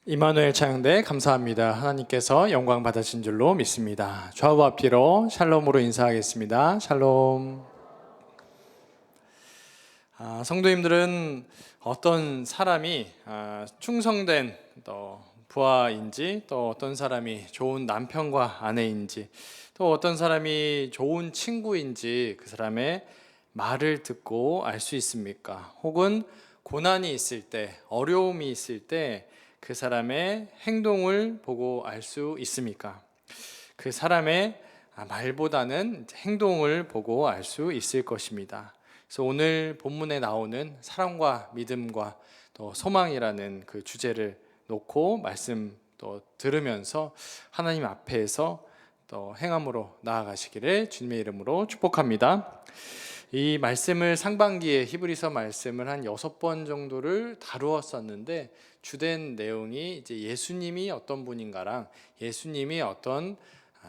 임마누엘 찬양대 감사합니다. 하나님께서 영광 받으신 줄로 믿습니다. 좌우 앞뒤로 샬롬으로 인사하겠습니다. 샬롬. 성도님들은 어떤 사람이 충성된 또 부하인지, 또 어떤 사람이 좋은 남편과 아내인지, 또 어떤 사람이 좋은 친구인지 그 사람의 말을 듣고 알 수 있습니까? 혹은 고난이 있을 때, 어려움이 있을 때 그 사람의 행동을 보고 알 수 있습니까? 그 사람의 말보다는 행동을 보고 알 수 있을 것입니다. 그래서 오늘 본문에 나오는 사랑과 믿음과 또 소망이라는 그 주제를 놓고 말씀 또 들으면서 하나님 앞에서 또 행함으로 나아가시기를 주님의 이름으로 축복합니다. 이 말씀을 상반기에 히브리서 말씀을 한 6번 정도를 다루었었는데 주된 내용이 이제 예수님이 어떤 분인가랑 예수님이 어떤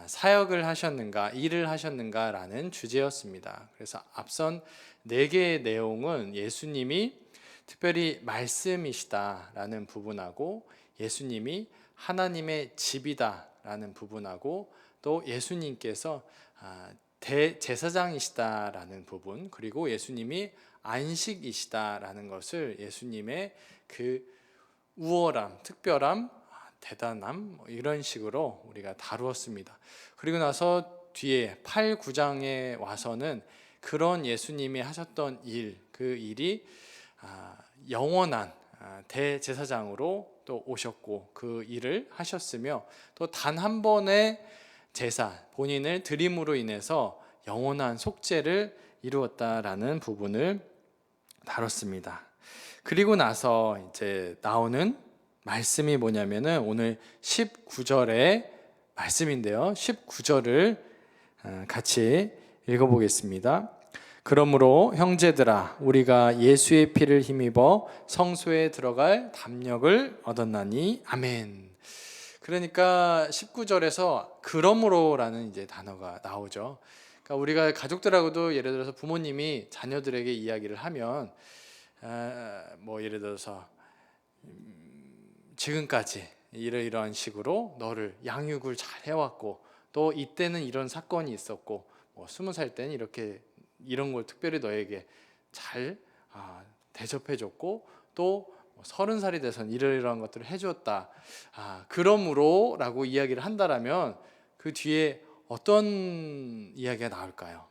사역을 하셨는가, 일을 하셨는가라는 주제였습니다. 그래서 앞선 4개의 내용은 예수님이 특별히 말씀이시다라는 부분하고 예수님이 하나님의 집이다라는 부분하고 또 예수님께서 대제사장이시다라는 부분, 그리고 예수님이 안식이시다라는 것을 예수님의 그 우월함, 특별함, 대단함 이런 식으로 우리가 다루었습니다. 그리고 나서 뒤에 8, 9장에 와서는 그런 예수님이 하셨던 일, 그 일이 영원한 대제사장으로 또 오셨고 그 일을 하셨으며 또 단 한 번의 제사, 본인을 드림으로 인해서 영원한 속죄를 이루었다라는 부분을 다뤘습니다. 그리고 나서 이제 나오는 말씀이 뭐냐면은 오늘 19절의 말씀인데요. 19절을 같이 읽어보겠습니다. 그러므로 형제들아 우리가 예수의 피를 힘입어 성소에 들어갈 담력을 얻었나니 아멘. 그러니까 19절에서 그러므로라는 이제 단어가 나오죠. 그러니까 우리가 가족들하고도 예를 들어서 부모님이 자녀들에게 이야기를 하면 뭐 예를 들어서 지금까지 이러이러한 식으로 너를 양육을 잘 해왔고 또 이때는 이런 사건이 있었고 뭐 20살 때는 이렇게 이런 걸 특별히 너에게 잘 대접해줬고 또 30살이 돼서는 이러이러한 것들을 해주었다. 그러므로 라고 이야기를 한다라면 그 뒤에 어떤 이야기가 나올까요?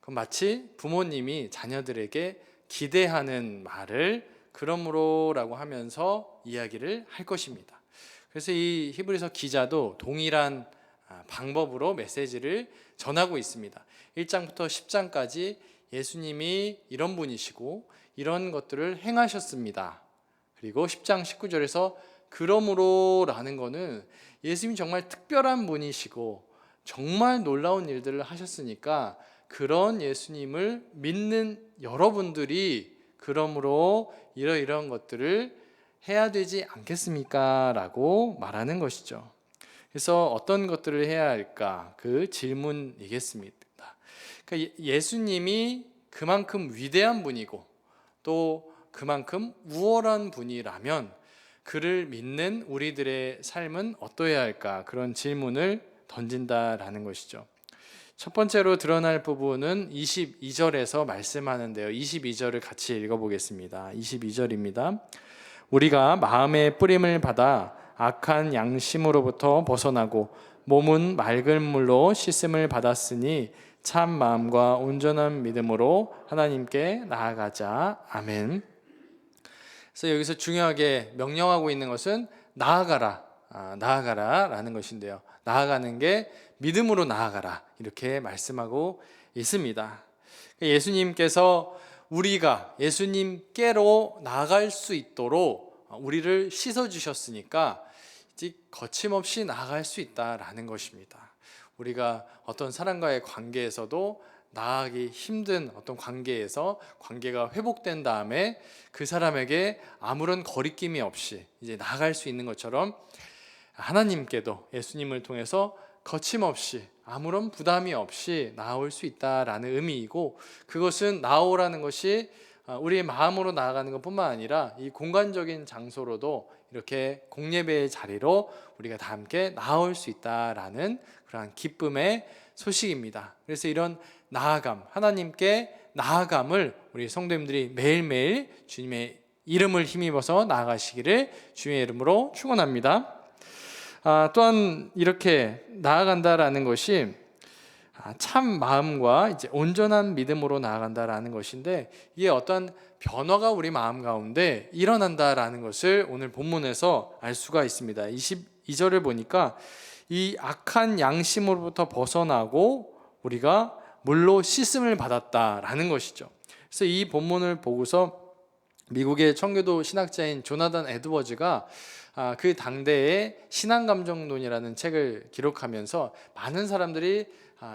그럼 마치 부모님이 자녀들에게 기대하는 말을 그러므로 라고 하면서 이야기를 할 것입니다. 그래서 이 히브리서 기자도 동일한 방법으로 메시지를 전하고 있습니다. 1장부터 10장까지 예수님이 이런 분이시고 이런 것들을 행하셨습니다. 그리고 10장 19절에서 그러므로 라는 거는 예수님이 정말 특별한 분이시고 정말 놀라운 일들을 하셨으니까 그런 예수님을 믿는 여러분들이 그러므로 이러이러한 것들을 해야 되지 않겠습니까? 라고 말하는 것이죠. 그래서 어떤 것들을 해야 할까? 그 질문이겠습니다. 그러니까 예수님이 그만큼 위대한 분이고 또 그만큼 우월한 분이라면 그를 믿는 우리들의 삶은 어떠해야 할까? 그런 질문을 던진다라는 것이죠. 첫 번째로 드러날 부분은 22절에서 말씀하는데요. 22절을 같이 읽어보겠습니다. 22절입니다. 우리가 마음의 뿌림을 받아 악한 양심으로부터 벗어나고 몸은 맑은 물로 씻음을 받았으니 참 마음과 온전한 믿음으로 하나님께 나아가자. 아멘. 그래서 여기서 중요하게 명령하고 있는 것은 나아가라, 나아가라라는 것인데요. 나아가는 게 믿음으로 나아가라 이렇게 말씀하고 있습니다. 예수님께서 우리가 예수님께로 나아갈 수 있도록 우리를 씻어 주셨으니까 이제 거침없이 나아갈 수 있다라는 것입니다. 우리가 어떤 사람과의 관계에서도 나아가기 힘든 어떤 관계에서 관계가 회복된 다음에 그 사람에게 아무런 거리낌이 없이 이제 나아갈 수 있는 것처럼 하나님께도 예수님을 통해서 거침없이 아무런 부담이 없이 나아올 수 있다라는 의미이고, 그것은 나아오라는 것이 우리의 마음으로 나아가는 것뿐만 아니라 이 공간적인 장소로도 이렇게 공예배의 자리로 우리가 다 함께 나올 수 있다라는 그러한 기쁨의 소식입니다. 그래서 이런 나아감, 하나님께 나아감을 우리 성도님들이 매일매일 주님의 이름을 힘입어서 나아가시기를 주님의 이름으로 축원합니다. 또한 이렇게 나아간다라는 것이 참 마음과 이제 온전한 믿음으로 나아간다라는 것인데, 이게 어떤 변화가 우리 마음 가운데 일어난다라는 것을 오늘 본문에서 알 수가 있습니다. 22절을 보니까 이 악한 양심으로부터 벗어나고 우리가 물로 씻음을 받았다라는 것이죠. 그래서 이 본문을 보고서 미국의 청교도 신학자인 조나단 에드워즈가 그 당대의 신앙감정론이라는 책을 기록하면서 많은 사람들이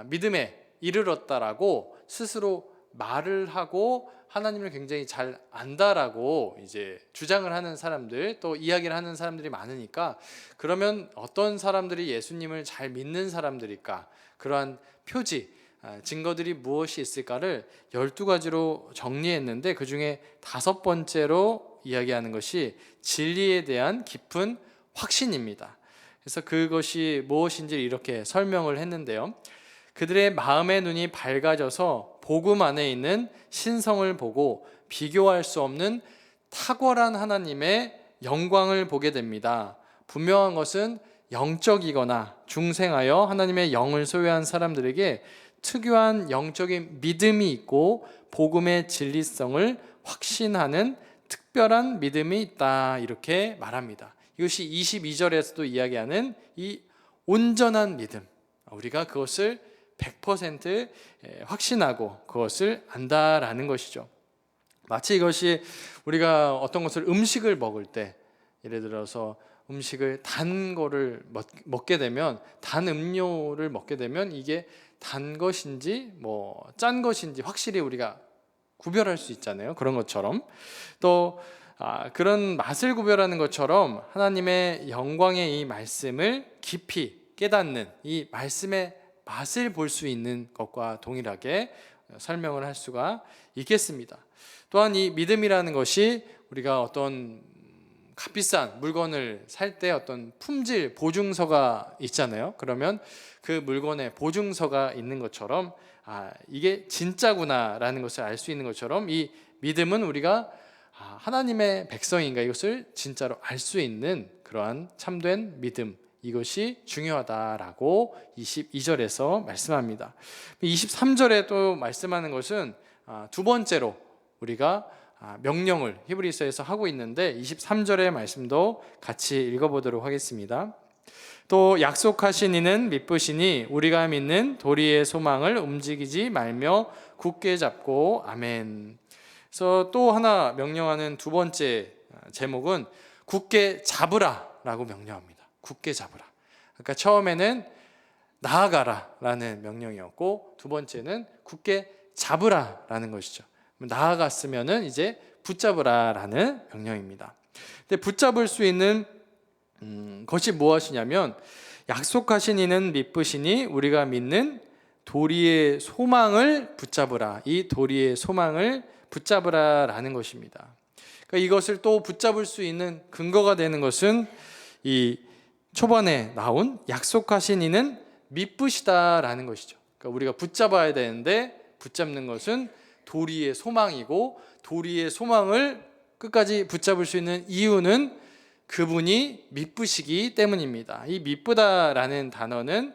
믿음에 이르렀다라고 스스로 말을 하고 하나님을 굉장히 잘 안다라고 이제 주장을 하는 사람들, 또 이야기를 하는 사람들이 많으니까, 그러면 어떤 사람들이 예수님을 잘 믿는 사람들일까? 그러한 표지, 증거들이 무엇이 있을까를 12가지로 정리했는데, 그 중에 5번째로 이야기하는 것이 진리에 대한 깊은 확신입니다. 그래서 그것이 무엇인지 이렇게 설명을 했는데요. 그들의 마음의 눈이 밝아져서 복음 안에 있는 신성을 보고 비교할 수 없는 탁월한 하나님의 영광을 보게 됩니다. 분명한 것은 영적이거나 중생하여 하나님의 영을 소유한 사람들에게 특유한 영적인 믿음이 있고 복음의 진리성을 확신하는 특별한 믿음이 있다, 이렇게 말합니다. 이것이 22절에서도 이야기하는 이 온전한 믿음, 우리가 그것을 100% 확신하고 그것을 안다라는 것이죠. 마치 이것이 우리가 어떤 것을 음식을 먹을 때, 예를 들어서 음식을 단 거를 먹게 되면, 단 음료를 먹게 되면 이게 단 것인지 짠 것인지 확실히 우리가 구별할 수 있잖아요. 그런 것처럼 또 그런 맛을 구별하는 것처럼 하나님의 영광의 이 말씀을 깊이 깨닫는, 이 말씀의 맛을 볼 수 있는 것과 동일하게 설명을 할 수가 있겠습니다. 또한 이 믿음이라는 것이 우리가 어떤 값비싼 물건을 살 때 어떤 품질 보증서가 있잖아요. 그러면 그 물건에 보증서가 있는 것처럼 이게 진짜구나라는 것을 알 수 있는 것처럼, 이 믿음은 우리가 하나님의 백성인가 이것을 진짜로 알 수 있는 그러한 참된 믿음, 이것이 중요하다라고 22절에서 말씀합니다. 23절에 또 말씀하는 것은 두 번째로 우리가 명령을 히브리서에서 하고 있는데, 23절의 말씀도 같이 읽어보도록 하겠습니다. 또 약속하신 이는 미쁘시니 우리가 믿는 도리의 소망을 움직이지 말며 굳게 잡고. 아멘. 그래서 또 하나 명령하는 두 번째 제목은 굳게 잡으라라고 명령합니다. 굳게 잡으라. 그러니까 처음에는 나아가라라는 명령이었고, 두 번째는 굳게 잡으라라는 것이죠. 나아갔으면은 이제 붙잡으라라는 명령입니다. 근데 붙잡을 수 있는 것이 무엇이냐면, 약속하신 이는 미쁘시니 우리가 믿는 도리의 소망을 붙잡으라. 이 도리의 소망을 붙잡으라라는 것입니다. 그러니까 이것을 또 붙잡을 수 있는 근거가 되는 것은 이 초반에 나온 약속하신 이는 미쁘시다라는 것이죠. 그러니까 우리가 붙잡아야 되는데, 붙잡는 것은 도리의 소망이고, 도리의 소망을 끝까지 붙잡을 수 있는 이유는 그분이 미쁘시기 때문입니다. 이 미쁘다라는 단어는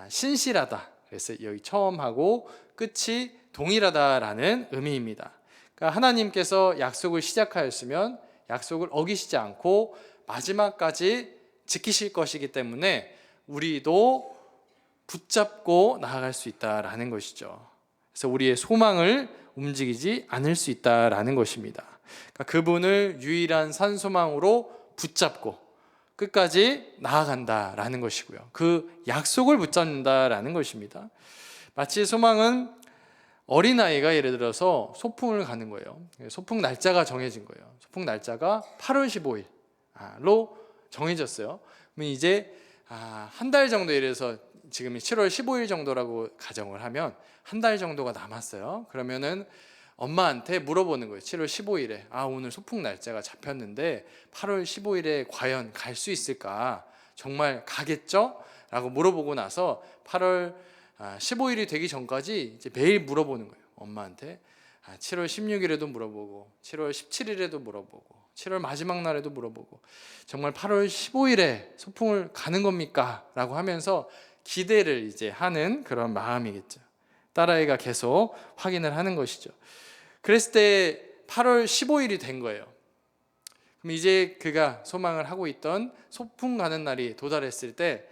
신실하다, 그래서 여기 처음하고 끝이 동일하다라는 의미입니다. 그러니까 하나님께서 약속을 시작하였으면 약속을 어기시지 않고 마지막까지 지키실 것이기 때문에 우리도 붙잡고 나아갈 수 있다라는 것이죠. 그래서 우리의 소망을 움직이지 않을 수 있다라는 것입니다. 그러니까 그분을 유일한 산소망으로 붙잡고 끝까지 나아간다라는 것이고요. 그 약속을 붙잡는다라는 것입니다. 마치 소망은 어린아이가 예를 들어서 소풍을 가는 거예요. 소풍 날짜가 정해진 거예요. 소풍 날짜가 8월 15일로 정해졌어요. 그러면 이제 한 달 정도, 예를 들어서 지금이 7월 15일 정도라고 가정을 하면 한 달 정도가 남았어요. 그러면은 엄마한테 물어보는 거예요. 7월 15일에 오늘 소풍 날짜가 잡혔는데 8월 15일에 과연 갈 수 있을까? 정말 가겠죠? 라고 물어보고 나서 8월 15일이 되기 전까지 이제 매일 물어보는 거예요. 엄마한테 7월 16일에도 물어보고 7월 17일에도 물어보고 7월 마지막 날에도 물어보고 정말 8월 15일에 소풍을 가는 겁니까? 라고 하면서 기대를 이제 하는 그런 마음이겠죠. 딸아이가 계속 확인을 하는 것이죠. 그랬을 때 8월 15일이 된 거예요. 그럼 이제 그가 소망을 하고 있던 소풍 가는 날이 도달했을 때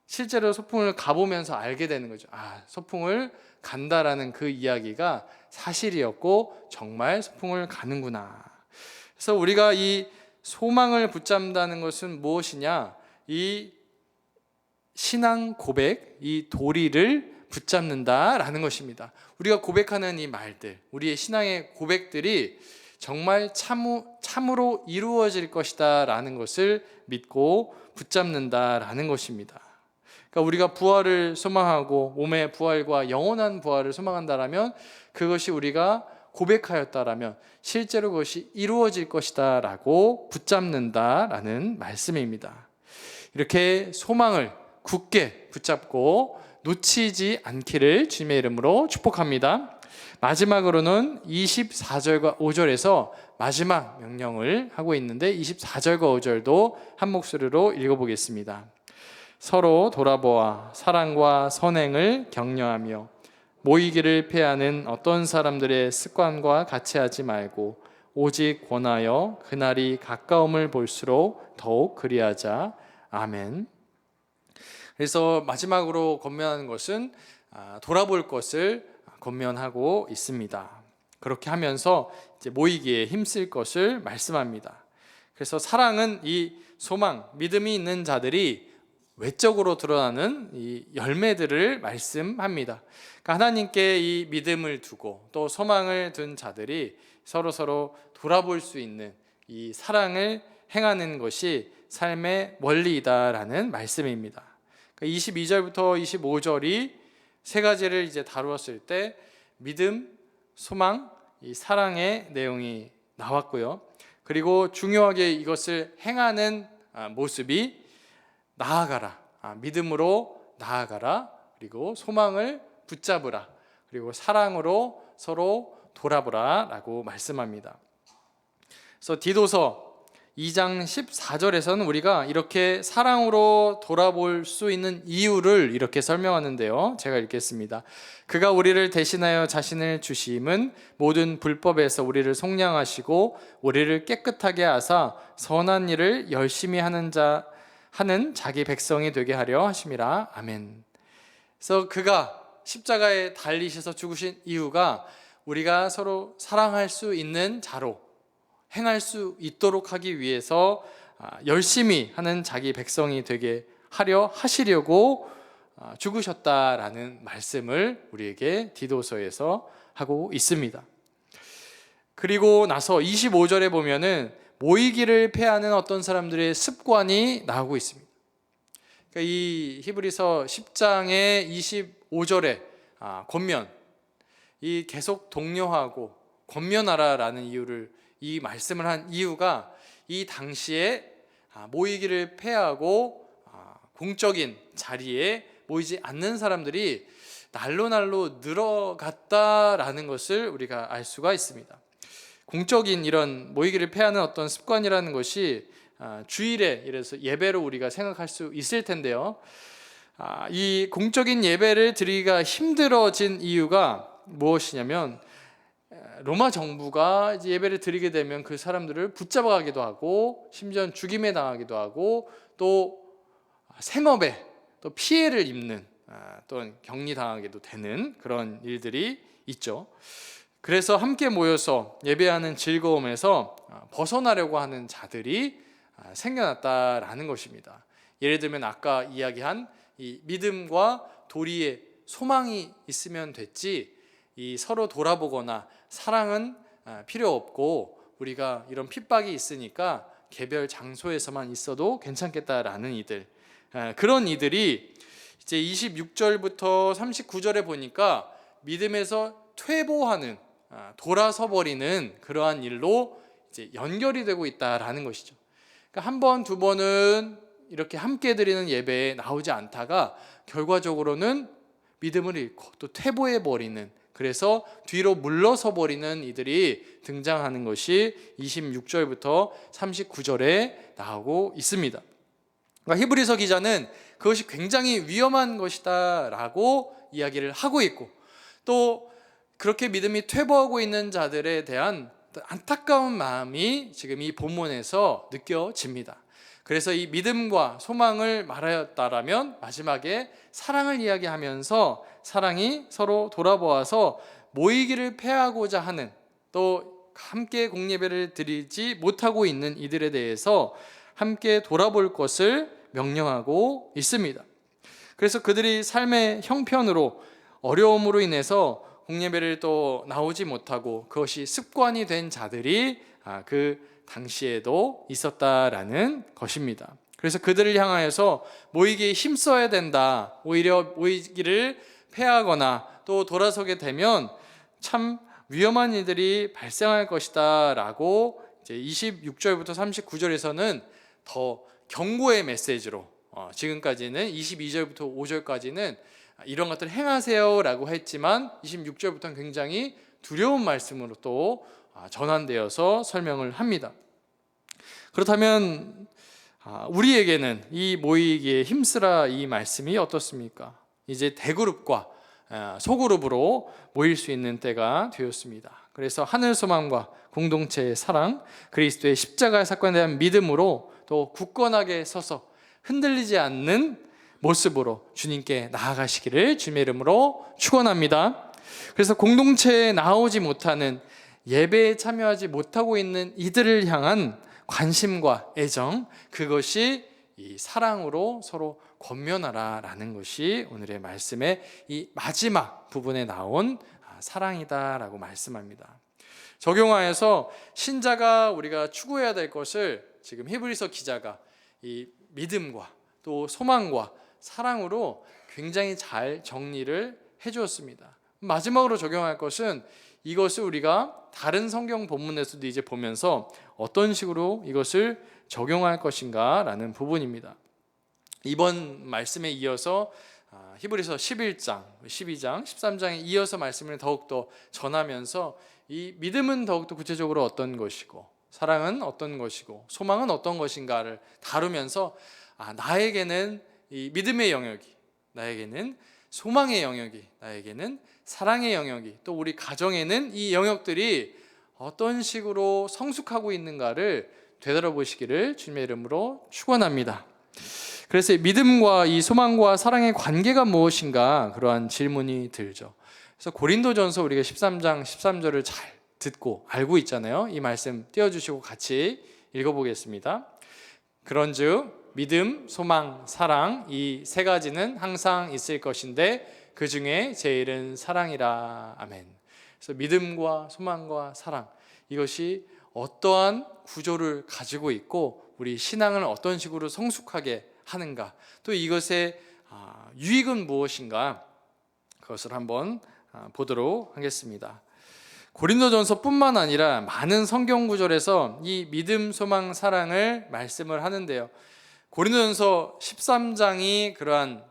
실제로 소풍을 가보면서 알게 되는 거죠. 소풍을 간다라는 그 이야기가 사실이었고 정말 소풍을 가는구나. 그래서 우리가 이 소망을 붙잡는다는 것은 무엇이냐? 이 신앙 고백, 이 도리를 붙잡는다라는 것입니다. 우리가 고백하는 이 말들, 우리의 신앙의 고백들이 정말 참으로 이루어질 것이다 라는 것을 믿고 붙잡는다라는 것입니다. 그러니까 우리가 부활을 소망하고 몸의 부활과 영원한 부활을 소망한다라면 그것이 우리가 고백하였다라면 실제로 그것이 이루어질 것이다 라고 붙잡는다라는 말씀입니다. 이렇게 소망을 굳게 붙잡고 놓치지 않기를 주님의 이름으로 축복합니다. 마지막으로는 24절과 5절에서 마지막 명령을 하고 있는데 24절과 5절도 한 목소리로 읽어보겠습니다. 서로 돌아보아 사랑과 선행을 격려하며 모이기를 피하는 어떤 사람들의 습관과 같이 하지 말고 오직 권하여 그날이 가까움을 볼수록 더욱 그리하자. 아멘. 그래서 마지막으로 권면하는 것은 돌아볼 것을 권면하고 있습니다. 그렇게 하면서 이제 모이기에 힘쓸 것을 말씀합니다. 그래서 사랑은 이 소망, 믿음이 있는 자들이 외적으로 드러나는 이 열매들을 말씀합니다. 그러니까 하나님께 이 믿음을 두고 또 소망을 둔 자들이 서로 돌아볼 수 있는 이 사랑을 행하는 것이 삶의 원리이다라는 말씀입니다. 22절부터 25절이 세 가지를 이제 다루었을 때 믿음, 소망, 이 사랑의 내용이 나왔고요. 그리고 중요하게 이것을 행하는 모습이 나아가라, 믿음으로 나아가라, 그리고 소망을 붙잡으라, 그리고 사랑으로 서로 돌아보라 라고 말씀합니다. 그래서 디도서 2장 14절에서는 우리가 이렇게 사랑으로 돌아볼 수 있는 이유를 이렇게 설명하는데요. 제가 읽겠습니다. 그가 우리를 대신하여 자신을 주심은 모든 불법에서 우리를 속량하시고 우리를 깨끗하게 하사 선한 일을 열심히 하는 자기 백성이 되게 하려 하심이라. 아멘. 그래서 그가 십자가에 달리셔서 죽으신 이유가 우리가 서로 사랑할 수 있는 자로 행할 수 있도록 하기 위해서 열심히 하는 자기 백성이 되게 하시려고 죽으셨다라는 말씀을 우리에게 디도서에서 하고 있습니다. 그리고 나서 25절에 보면은 모이기를 패하는 어떤 사람들의 습관이 나오고 있습니다. 그러니까 이 히브리서 10장의 25절에 권면, 이 계속 독려하고 권면하라라는 이유를 이 말씀을 한 이유가 이 당시에 모이기를 패하고 공적인 자리에 모이지 않는 사람들이 날로 늘어갔다라는 것을 우리가 알 수가 있습니다. 공적인 이런 모이기를 패하는 어떤 습관이라는 것이 주일에 이래서 예배로 우리가 생각할 수 있을 텐데요. 이 공적인 예배를 드리기가 힘들어진 이유가 무엇이냐면 로마 정부가 이제 예배를 드리게 되면 그 사람들을 붙잡아가기도 하고 심지어 죽임에 당하기도 하고 또 생업에 또 피해를 입는 또는 격리당하게도 되는 그런 일들이 있죠. 그래서 함께 모여서 예배하는 즐거움에서 벗어나려고 하는 자들이 생겨났다라는 것입니다. 예를 들면 아까 이야기한 이 믿음과 도리의 소망이 있으면 됐지 이 서로 돌아보거나 사랑은 필요 없고 우리가 이런 핍박이 있으니까 개별 장소에서만 있어도 괜찮겠다라는 이들, 그런 이들이 이제 26절부터 39절에 보니까 믿음에서 퇴보하는, 돌아서 버리는 그러한 일로 이제 연결이 되고 있다라는 것이죠. 그러니까 한 번, 두 번은 이렇게 함께 드리는 예배에 나오지 않다가 결과적으로는 믿음을 잃고 또 퇴보해 버리는, 그래서 뒤로 물러서 버리는 이들이 등장하는 것이 26절부터 39절에 나오고 있습니다. 그러니까 히브리서 기자는 그것이 굉장히 위험한 것이다 라고 이야기를 하고 있고, 또 그렇게 믿음이 퇴보하고 있는 자들에 대한 안타까운 마음이 지금 이 본문에서 느껴집니다. 그래서 이 믿음과 소망을 말하였다라면 마지막에 사랑을 이야기하면서 사랑이 서로 돌아보아서 모이기를 패하고자 하는, 또 함께 공예배를 드리지 못하고 있는 이들에 대해서 함께 돌아볼 것을 명령하고 있습니다. 그래서 그들이 삶의 형편으로, 어려움으로 인해서 공예배를 또 나오지 못하고 그것이 습관이 된 자들이 그 당시에도 있었다라는 것입니다. 그래서 그들을 향하여서 모이기에 힘써야 된다, 오히려 모이기를 패하거나 또 돌아서게 되면 참 위험한 일들이 발생할 것이다 라고 이제 26절부터 39절에서는 더 경고의 메시지로, 지금까지는 22절부터 5절까지는 이런 것들 행하세요 라고 했지만 26절부터는 굉장히 두려운 말씀으로 또 전환되어서 설명을 합니다. 그렇다면 우리에게는 이 모이기에 힘쓰라 이 말씀이 어떻습니까? 이제 대그룹과 소그룹으로 모일 수 있는 때가 되었습니다. 그래서 하늘 소망과 공동체의 사랑, 그리스도의 십자가의 사건에 대한 믿음으로 또 굳건하게 서서 흔들리지 않는 모습으로 주님께 나아가시기를 주님의 이름으로 축원합니다. 그래서 공동체에 나오지 못하는, 예배에 참여하지 못하고 있는 이들을 향한 관심과 애정, 그것이 이 사랑으로 서로 권면하라라는 것이 오늘의 말씀의 이 마지막 부분에 나온 사랑이다라고 말씀합니다. 적용하여서 신자가 우리가 추구해야 될 것을 지금 히브리서 기자가 이 믿음과 또 소망과 사랑으로 굉장히 잘 정리를 해주었습니다. 마지막으로 적용할 것은, 이것을 우리가 다른 성경 본문에서도 이제 보면서 어떤 식으로 이것을 적용할 것인가 라는 부분입니다. 이번 말씀에 이어서 히브리서 11장, 12장, 13장에 이어서 말씀을 더욱더 전하면서 이 믿음은 더욱더 구체적으로 어떤 것이고 사랑은 어떤 것이고 소망은 어떤 것인가를 다루면서 나에게는 이 믿음의 영역이, 나에게는 소망의 영역이, 나에게는 사랑의 영역이, 또 우리 가정에는 이 영역들이 어떤 식으로 성숙하고 있는가를 되돌아보시기를 주님의 이름으로 축원합니다. 그래서 믿음과 이 소망과 사랑의 관계가 무엇인가, 그러한 질문이 들죠. 그래서 고린도전서 우리가 13장 13절을 잘 듣고 알고 있잖아요. 이 말씀 띄워주시고 같이 읽어보겠습니다. 그런즉 믿음, 소망, 사랑, 이 세 가지는 항상 있을 것인데 그 중에 제일은 사랑이라. 아멘. 그래서 믿음과 소망과 사랑, 이것이 어떠한 구조를 가지고 있고 우리 신앙을 어떤 식으로 성숙하게 하는가, 또 이것의 유익은 무엇인가, 그것을 한번 보도록 하겠습니다. 고린도전서뿐만 아니라 많은 성경 구절에서 이 믿음, 소망, 사랑을 말씀을 하는데요. 고린도전서 13장이 그러한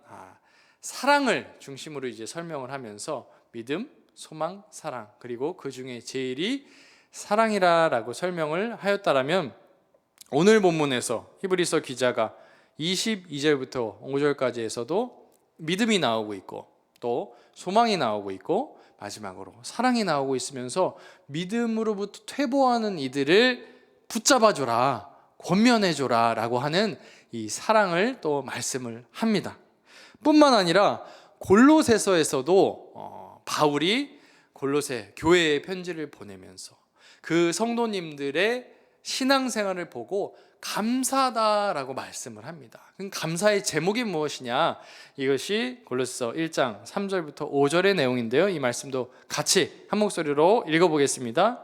사랑을 중심으로 이제 설명을 하면서 믿음, 소망, 사랑, 그리고 그 중에 제일이 사랑이라라고 설명을 하였다라면, 오늘 본문에서 히브리서 기자가 22절부터 5절까지에서도 믿음이 나오고 있고 또 소망이 나오고 있고 마지막으로 사랑이 나오고 있으면서 믿음으로부터 퇴보하는 이들을 붙잡아줘라, 권면해줘라 라고 하는 이 사랑을 또 말씀을 합니다. 뿐만 아니라 골로새서에서도 바울이 골로새 교회에 편지를 보내면서 그 성도님들의 신앙생활을 보고 감사하다라고 말씀을 합니다. 그럼 감사의 제목이 무엇이냐? 이것이 골로새서 1장 3절부터 5절의 내용인데요. 이 말씀도 같이 한 목소리로 읽어보겠습니다.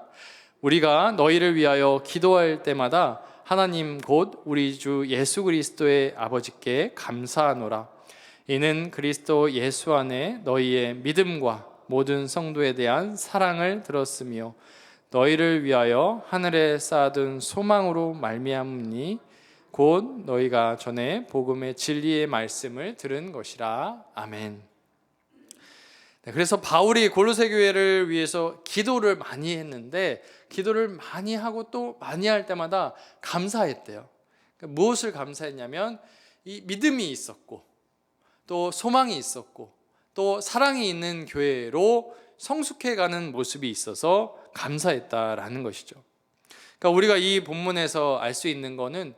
우리가 너희를 위하여 기도할 때마다 하나님 곧 우리 주 예수 그리스도의 아버지께 감사하노라. 이는 그리스도 예수 안에 너희의 믿음과 모든 성도에 대한 사랑을 들었으며 너희를 위하여 하늘에 쌓아둔 소망으로 말미암으니 곧 너희가 전에 복음의 진리의 말씀을 들은 것이라. 아멘. 그래서 바울이 골로새 교회를 위해서 기도를 많이 했는데 기도를 많이 하고 또 많이 할 때마다 감사했대요. 무엇을 감사했냐면 이 믿음이 있었고 또 소망이 있었고 또 사랑이 있는 교회로 성숙해가는 모습이 있어서 감사했다라는 것이죠. 그러니까 우리가 이 본문에서 알 수 있는 거는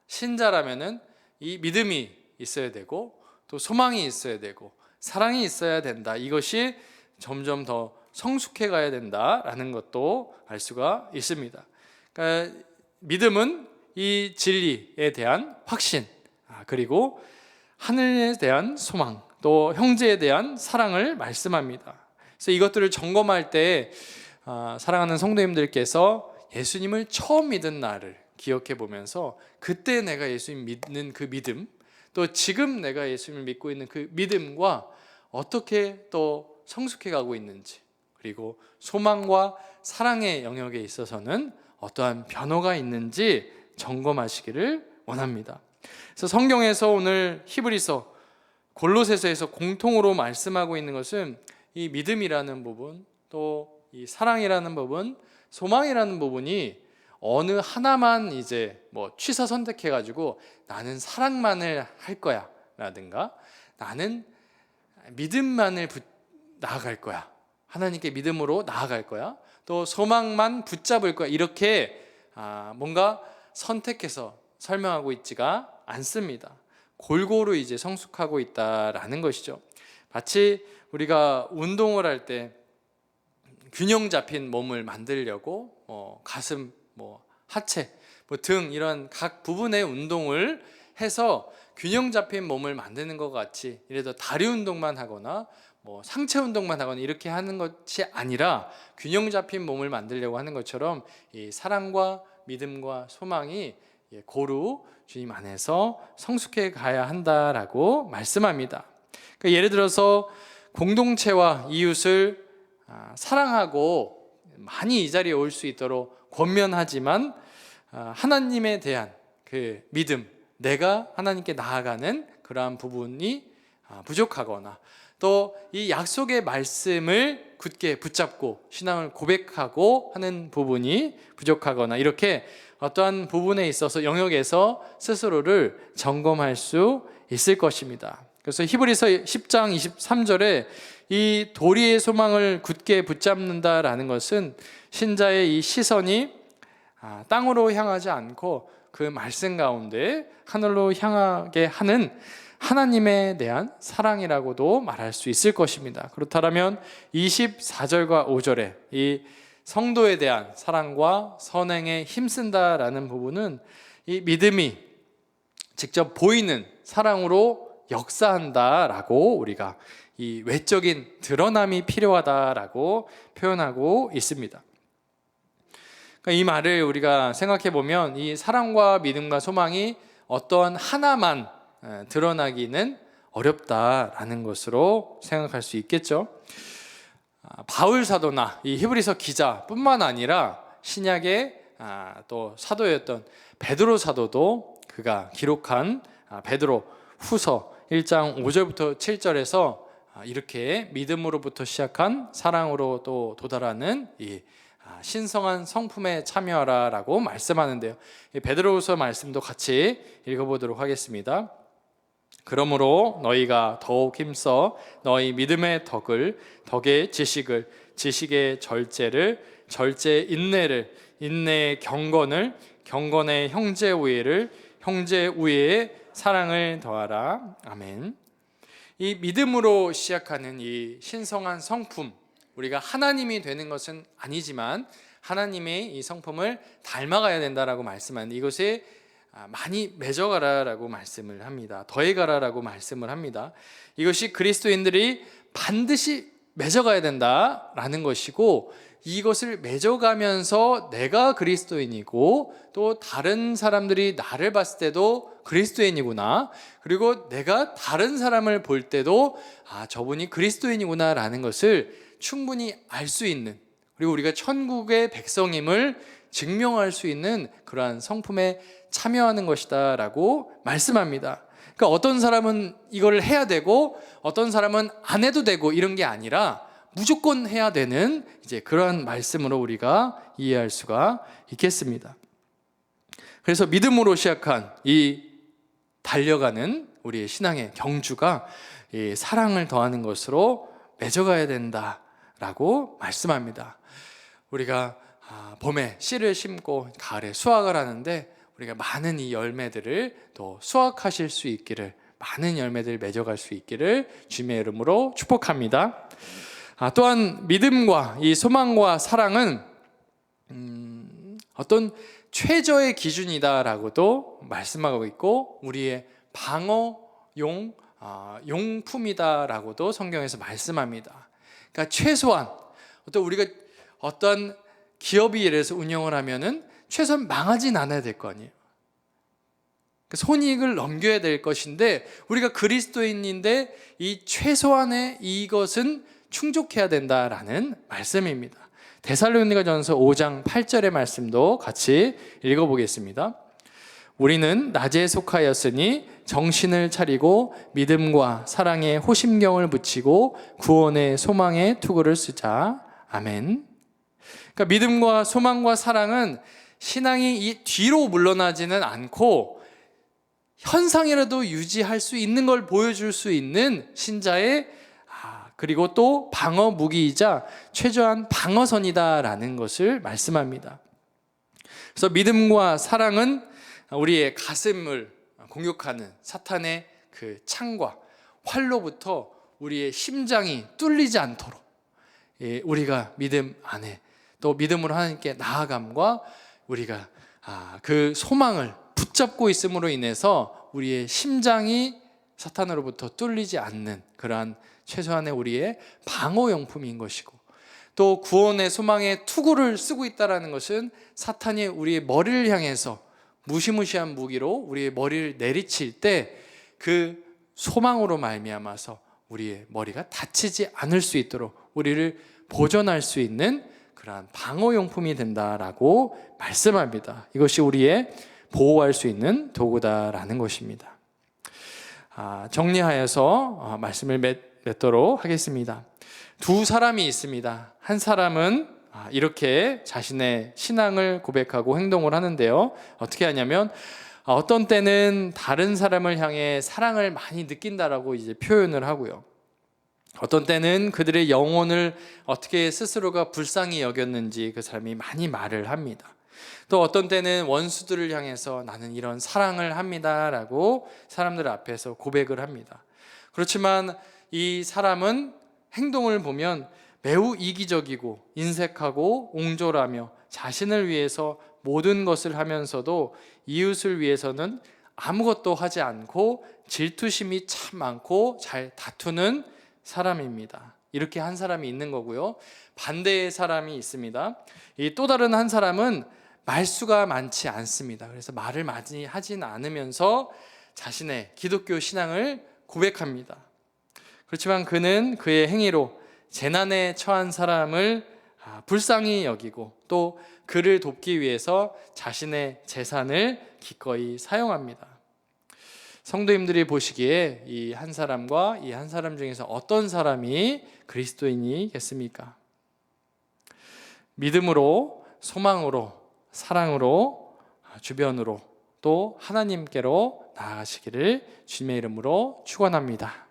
신자라면은 이 믿음이 있어야 되고 또 소망이 있어야 되고 사랑이 있어야 된다. 이것이 점점 더 성숙해 가야 된다라는 것도 알 수가 있습니다. 그러니까 믿음은 이 진리에 대한 확신, 그리고 하늘에 대한 소망, 또 형제에 대한 사랑을 말씀합니다. 그래서 이것들을 점검할 때 사랑하는 성도님들께서 예수님을 처음 믿은 날을 기억해 보면서 그때 내가 예수님 믿는 그 믿음, 또 지금 내가 예수님을 믿고 있는 그 믿음과 어떻게 또 성숙해 가고 있는지, 그리고 소망과 사랑의 영역에 있어서는 어떠한 변화가 있는지 점검하시기를 원합니다. 그래서 성경에서 오늘 히브리서, 골로새서에서 공통으로 말씀하고 있는 것은 이 믿음이라는 부분, 또 이 사랑이라는 부분, 소망이라는 부분이 어느 하나만 이제 취사 선택해 가지고 나는 사랑만을 할 거야 라든가 나는 믿음만을 나아갈 거야, 하나님께 믿음으로 나아갈 거야, 또 소망만 붙잡을 거야, 이렇게 뭔가 선택해서 설명하고 있지가 않습니다. 골고루 이제 성숙하고 있다라는 것이죠. 마치 우리가 운동을 할 때 균형 잡힌 몸을 만들려고 가슴, 하체, 등 이런 각 부분의 운동을 해서 균형 잡힌 몸을 만드는 것 같이, 이래도 다리 운동만 하거나 상체 운동만 하거나 이렇게 하는 것이 아니라 균형 잡힌 몸을 만들려고 하는 것처럼 이 사랑과 믿음과 소망이 고루 주님 안에서 성숙해 가야 한다라고 말씀합니다. 그러니까 예를 들어서 공동체와 이웃을 사랑하고 많이 이 자리에 올 수 있도록 권면하지만 하나님에 대한 그 믿음, 내가 하나님께 나아가는 그러한 부분이 부족하거나 또 이 약속의 말씀을 굳게 붙잡고 신앙을 고백하고 하는 부분이 부족하거나, 이렇게 어떠한 부분에 있어서 영역에서 스스로를 점검할 수 있을 것입니다. 그래서 히브리서 10장 23절에 이 도리의 소망을 굳게 붙잡는다라는 것은 신자의 이 시선이 땅으로 향하지 않고 그 말씀 가운데 하늘로 향하게 하는 하나님에 대한 사랑이라고도 말할 수 있을 것입니다. 그렇다면 24절과 5절에 이 성도에 대한 사랑과 선행에 힘쓴다라는 부분은 이 믿음이 직접 보이는 사랑으로 역사한다라고 우리가 이 외적인 드러남이 필요하다라고 표현하고 있습니다. 그러니까 이 말을 우리가 생각해 보면 이 사랑과 믿음과 소망이 어떠한 하나만 드러나기는 어렵다라는 것으로 생각할 수 있겠죠. 바울 사도나 이 히브리서 기자뿐만 아니라 신약의 또 사도였던 베드로 사도도 그가 기록한 베드로 후서 1장 5절부터 7절에서 이렇게 믿음으로부터 시작한 사랑으로 또 도달하는 이 신성한 성품에 참여하라라고 말씀하는데요. 이 베드로후서 말씀도 같이 읽어보도록 하겠습니다. 그러므로 너희가 더욱 힘써 너희 믿음의 덕을, 덕의 지식을, 지식의 절제를, 절제의 인내를, 인내의 경건을, 경건의 형제 우애를, 형제 우애에 사랑을 더하라. 아멘. 이 믿음으로 시작하는 이 신성한 성품, 우리가 하나님이 되는 것은 아니지만 하나님의 이 성품을 닮아가야 된다라고 말씀하는데, 이것에 많이 맺어가라라고 말씀을 합니다. 더해가라라고 말씀을 합니다. 이것이 그리스도인들이 반드시 맺어가야 된다라는 것이고, 이것을 맺어가면서 내가 그리스도인이고 또 다른 사람들이 나를 봤을 때도 그리스도인이구나, 그리고 내가 다른 사람을 볼 때도 저분이 그리스도인이구나 라는 것을 충분히 알 수 있는, 그리고 우리가 천국의 백성임을 증명할 수 있는 그러한 성품에 참여하는 것이다 라고 말씀합니다. 그러니까 어떤 사람은 이걸 해야 되고 어떤 사람은 안 해도 되고 이런 게 아니라 무조건 해야 되는 이제 그러한 말씀으로 우리가 이해할 수가 있겠습니다. 그래서 믿음으로 시작한 이 달려가는 우리의 신앙의 경주가 이 사랑을 더하는 것으로 맺어가야 된다라고 말씀합니다. 우리가 봄에 씨를 심고 가을에 수확을 하는데 우리가 많은 이 열매들을 또 수확하실 수 있기를, 많은 열매들을 맺어갈 수 있기를 주님의 이름으로 축복합니다. 또한 믿음과 이 소망과 사랑은 어떤 최저의 기준이다라고도 말씀하고 있고 우리의 방어용 용품이다라고도 성경에서 말씀합니다. 그러니까 최소한 우리가 어떤 기업이 예를 들어서 운영을 하면은 최소한 망하진 않아야 될 거 아니에요. 손익을 넘겨야 될 것인데 우리가 그리스도인인데 이 최소한의 이것은 충족해야 된다라는 말씀입니다. 데살로니가전서 5장 8절의 말씀도 같이 읽어보겠습니다. 우리는 낮에 속하였으니 정신을 차리고 믿음과 사랑에 호심경을 붙이고 구원의 소망의 투구를 쓰자. 아멘. 그러니까 믿음과 소망과 사랑은 신앙이 이 뒤로 물러나지는 않고 현상이라도 유지할 수 있는 걸 보여줄 수 있는 신자의 그리고 또 방어 무기이자 최저한 방어선이다라는 것을 말씀합니다. 그래서 믿음과 사랑은 우리의 가슴을 공격하는 사탄의 그 창과 활로부터 우리의 심장이 뚫리지 않도록 우리가 믿음 안에 또 믿음으로 하나님께 나아감과 우리가 그 소망을 붙잡고 있음으로 인해서 우리의 심장이 사탄으로부터 뚫리지 않는 그러한 최소한의 우리의 방어용품인 것이고, 또 구원의 소망의 투구를 쓰고 있다는 것은 사탄이 우리의 머리를 향해서 무시무시한 무기로 우리의 머리를 내리칠 때 그 소망으로 말미암아서 우리의 머리가 다치지 않을 수 있도록 우리를 보존할 수 있는 그러한 방어용품이 된다라고 말씀합니다. 이것이 우리의 보호할 수 있는 도구다라는 것입니다. 정리하여서 말씀을 맺도록 하겠습니다. 두 사람이 있습니다. 한 사람은 이렇게 자신의 신앙을 고백하고 행동을 하는데요. 어떻게 하냐면 어떤 때는 다른 사람을 향해 사랑을 많이 느낀다라고 이제 표현을 하고요. 어떤 때는 그들의 영혼을 어떻게 스스로가 불쌍히 여겼는지 그 사람이 많이 말을 합니다. 또 어떤 때는 원수들을 향해서 나는 이런 사랑을 합니다라고 사람들 앞에서 고백을 합니다. 그렇지만 이 사람은 행동을 보면 매우 이기적이고 인색하고 옹졸하며 자신을 위해서 모든 것을 하면서도 이웃을 위해서는 아무것도 하지 않고 질투심이 참 많고 잘 다투는 사람입니다. 이렇게 한 사람이 있는 거고요. 반대의 사람이 있습니다. 이 또 다른 한 사람은 말수가 많지 않습니다. 그래서 말을 많이 하진 않으면서 자신의 기독교 신앙을 고백합니다. 그렇지만 그는 그의 행위로 재난에 처한 사람을 불쌍히 여기고 또 그를 돕기 위해서 자신의 재산을 기꺼이 사용합니다. 성도님들이 보시기에 이 한 사람과 이 한 사람 중에서 어떤 사람이 그리스도인이겠습니까? 믿음으로, 소망으로, 사랑으로, 주변으로 또 하나님께로 나아가시기를 주님의 이름으로 축원합니다.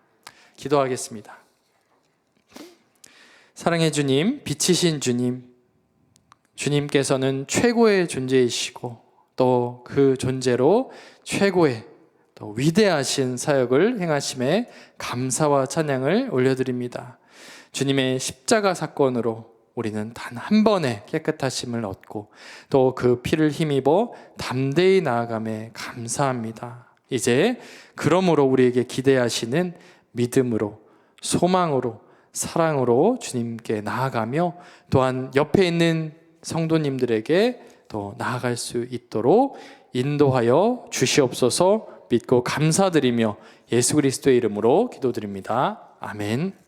기도하겠습니다. 사랑의 주님, 빛이신 주님, 주님께서는 최고의 존재이시고 또 그 존재로 최고의 또 위대하신 사역을 행하심에 감사와 찬양을 올려드립니다. 주님의 십자가 사건으로 우리는 단 한 번의 깨끗하심을 얻고 또 그 피를 힘입어 담대히 나아감에 감사합니다. 이제 그러므로 우리에게 기대하시는 믿음으로, 소망으로, 사랑으로 주님께 나아가며 또한 옆에 있는 성도님들에게 더 나아갈 수 있도록 인도하여 주시옵소서. 믿고 감사드리며 예수 그리스도의 이름으로 기도드립니다. 아멘.